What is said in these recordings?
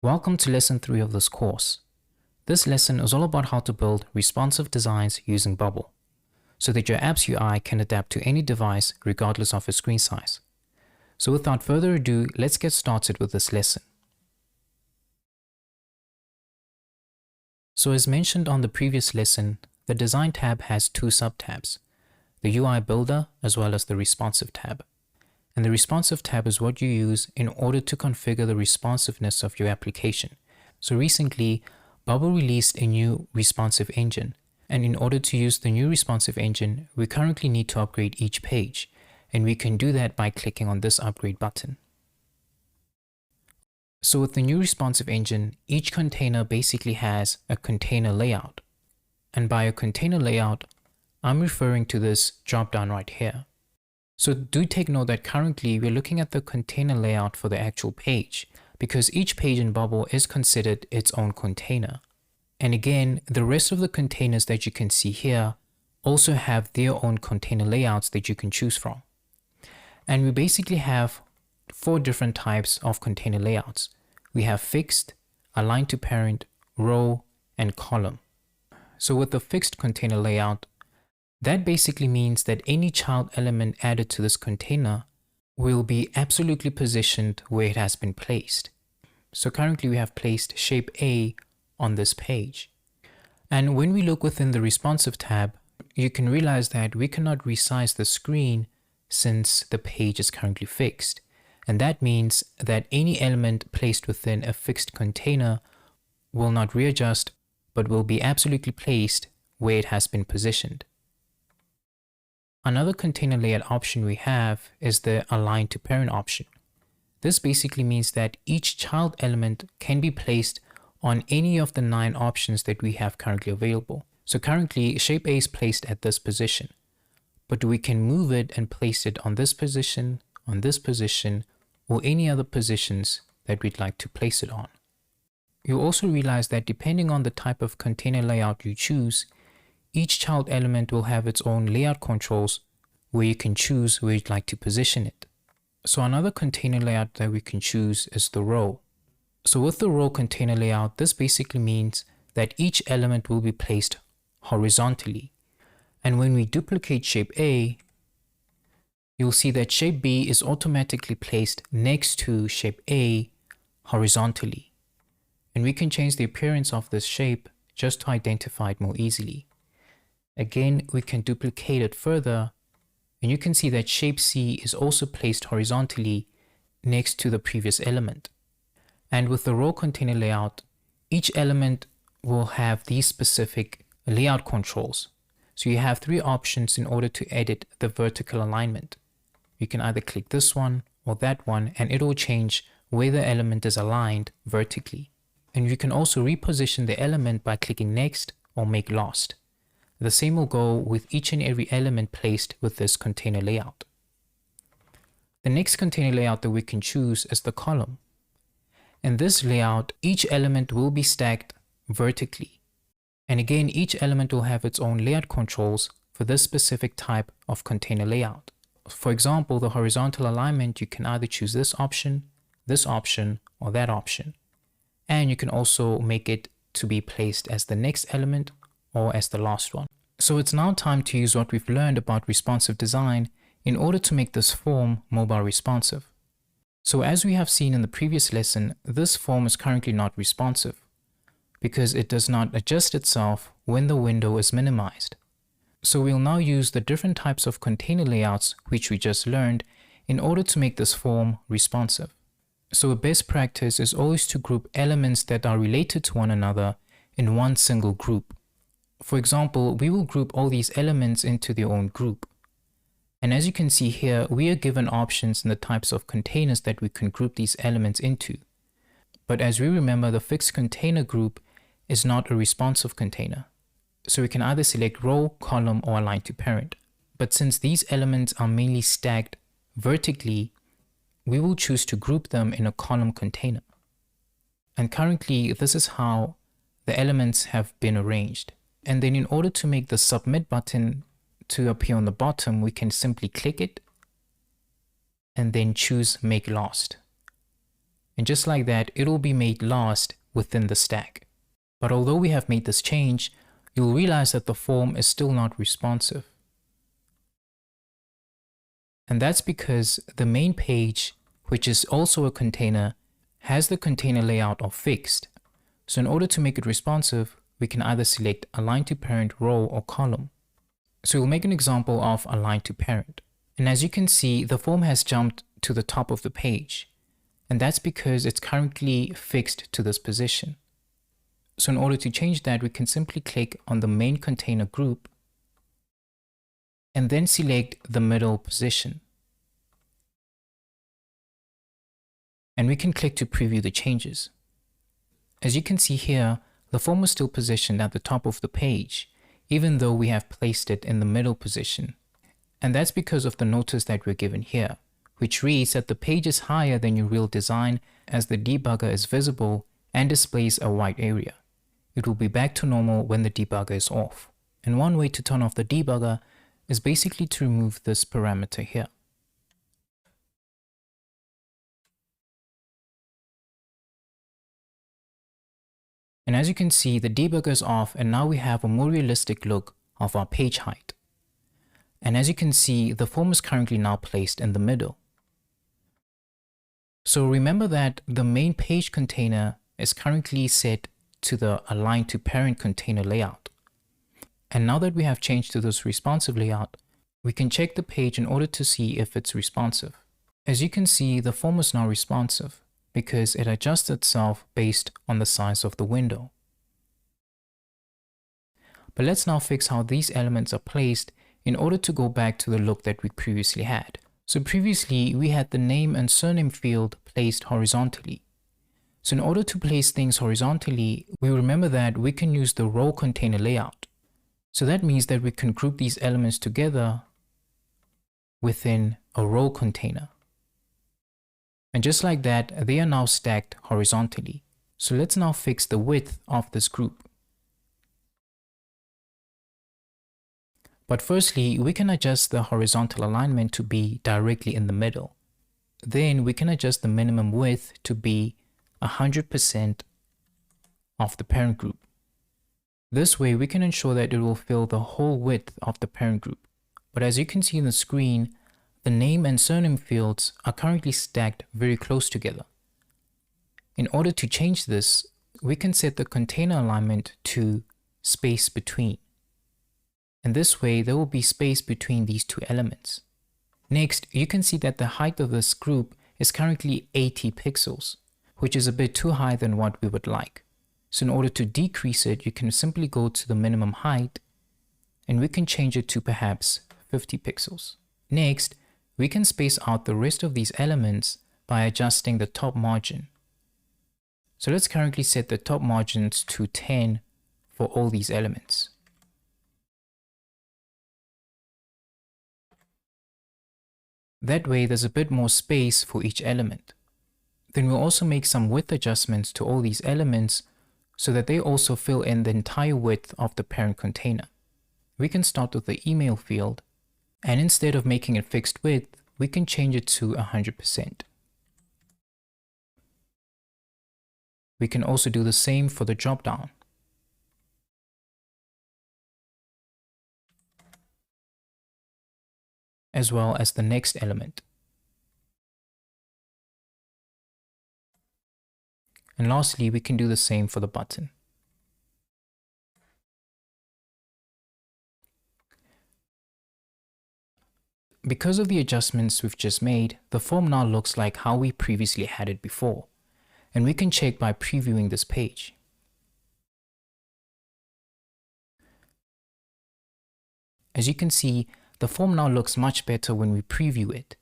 Welcome to lesson 3 of this course. This lesson is all about how to build responsive designs using Bubble, so that your app's UI can adapt to any device regardless of its screen size. So without further ado, let's get started with this lesson. So as mentioned on the previous lesson, the Design tab has two sub-tabs, the UI Builder as well as the Responsive tab. And the Responsive tab is what you use in order to configure the responsiveness of your application. So recently, Bubble released a new responsive engine. And in order to use the new responsive engine, we currently need to upgrade each page. And we can do that by clicking on this upgrade button. So with the new responsive engine, each container basically has a container layout. And by a container layout, I'm referring to this drop-down right here. So do take note that currently we're looking at the container layout for the actual page, because each page in Bubble is considered its own container. And again, the rest of the containers that you can see here also have their own container layouts that you can choose from. And we basically have 4 different types of container layouts. We have fixed, align to parent, row, and column. So with the fixed container layout, that basically means that any child element added to this container will be absolutely positioned where it has been placed. So currently we have placed shape A on this page. And when we look within the responsive tab, you can realize that we cannot resize the screen since the page is currently fixed. And that means that any element placed within a fixed container will not readjust, but will be absolutely placed where it has been positioned. Another container layout option we have is the align to parent option. This basically means that each child element can be placed on any of the 9 options that we have currently available. So currently shape A is placed at this position, but we can move it and place it on this position, or any other positions that we'd like to place it on. You'll also realize that depending on the type of container layout you choose, each child element will have its own layout controls where you can choose where you'd like to position it. So another container layout that we can choose is the row. So with the row container layout, this basically means that each element will be placed horizontally. And when we duplicate shape A, you'll see that shape B is automatically placed next to shape A horizontally. And we can change the appearance of this shape just to identify it more easily. Again, we can duplicate it further, and you can see that shape C is also placed horizontally next to the previous element. And with the row container layout, each element will have these specific layout controls. So you have 3 options in order to edit the vertical alignment. You can either click this one or that one, and it will change where the element is aligned vertically. And you can also reposition the element by clicking next or make last. The same will go with each and every element placed with this container layout. The next container layout that we can choose is the column. In this layout, each element will be stacked vertically. And again, each element will have its own layout controls for this specific type of container layout. For example, the horizontal alignment, you can either choose this option, or that option. And you can also make it to be placed as the next element or as the last one. So it's now time to use what we've learned about responsive design in order to make this form mobile responsive. So as we have seen in the previous lesson, this form is currently not responsive because it does not adjust itself when the window is minimized. So we'll now use the different types of container layouts which we just learned in order to make this form responsive. So a best practice is always to group elements that are related to one another in one single group. For example, we will group all these elements into their own group. And as you can see here, we are given options in the types of containers that we can group these elements into. But as we remember, the fixed container group is not a responsive container. So we can either select row, column, or align to parent. But since these elements are mainly stacked vertically, we will choose to group them in a column container. And currently, this is how the elements have been arranged. And then in order to make the submit button to appear on the bottom, we can simply click it and then choose make last. And just like that, it'll be made last within the stack. But although we have made this change, you'll realize that the form is still not responsive. And that's because the main page, which is also a container, has the container layout of fixed. So in order to make it responsive, we can either select align to parent row or column. So we'll make an example of align to parent. And as you can see, the form has jumped to the top of the page. And that's because it's currently fixed to this position. So in order to change that, we can simply click on the main container group and then select the middle position. And we can click to preview the changes. As you can see here, the form is still positioned at the top of the page, even though we have placed it in the middle position. And that's because of the notice that we're given here, which reads that the page is higher than your real design as the debugger is visible and displays a white area. It will be back to normal when the debugger is off. And one way to turn off the debugger is basically to remove this parameter here. And as you can see, the debugger is off and now we have a more realistic look of our page height. And as you can see, the form is currently now placed in the middle. So remember that the main page container is currently set to the align to parent container layout. And now that we have changed to this responsive layout, we can check the page in order to see if it's responsive. As you can see, the form is now responsive because it adjusts itself based on the size of the window. But let's now fix how these elements are placed in order to go back to the look that we previously had. So previously we had the name and surname field placed horizontally. So in order to place things horizontally, we remember that we can use the row container layout. So that means that we can group these elements together within a row container. And just like that, they are now stacked horizontally. So let's now fix the width of this group. But firstly, we can adjust the horizontal alignment to be directly in the middle. Then we can adjust the minimum width to be 100% of the parent group. This way we can ensure that it will fill the whole width of the parent group. But as you can see in the screen, the name and surname fields are currently stacked very close together. In order to change this, we can set the container alignment to space between. And this way there will be space between these two elements. Next, you can see that the height of this group is currently 80 pixels, which is a bit too high than what we would like. So in order to decrease it, you can simply go to the minimum height and we can change it to perhaps 50 pixels. Next, we can space out the rest of these elements by adjusting the top margin. So let's currently set the top margins to 10 for all these elements. That way there's a bit more space for each element. Then we'll also make some width adjustments to all these elements so that they also fill in the entire width of the parent container. We can start with the email field, and instead of making it fixed width, we can change it to 100%. We can also do the same for the dropdown. As well as the next element. And lastly, we can do the same for the button. Because of the adjustments we've just made, the form now looks like how we previously had it before, and we can check by previewing this page. As you can see, the form now looks much better when we preview it.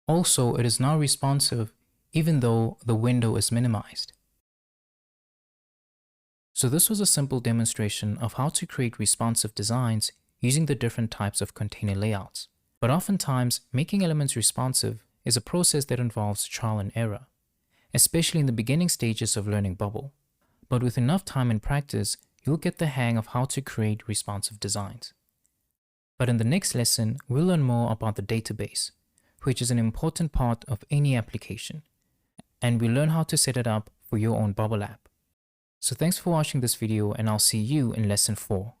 Also, it is now responsive even though the window is minimized. So this was a simple demonstration of how to create responsive designs using the different types of container layouts. But oftentimes, making elements responsive is a process that involves trial and error, especially in the beginning stages of learning Bubble. But with enough time and practice, you'll get the hang of how to create responsive designs. But in the next lesson, we'll learn more about the database, which is an important part of any application. and we learn how to set it up for your own bubble app. So thanks for watching this video, and I'll see you in lesson 4.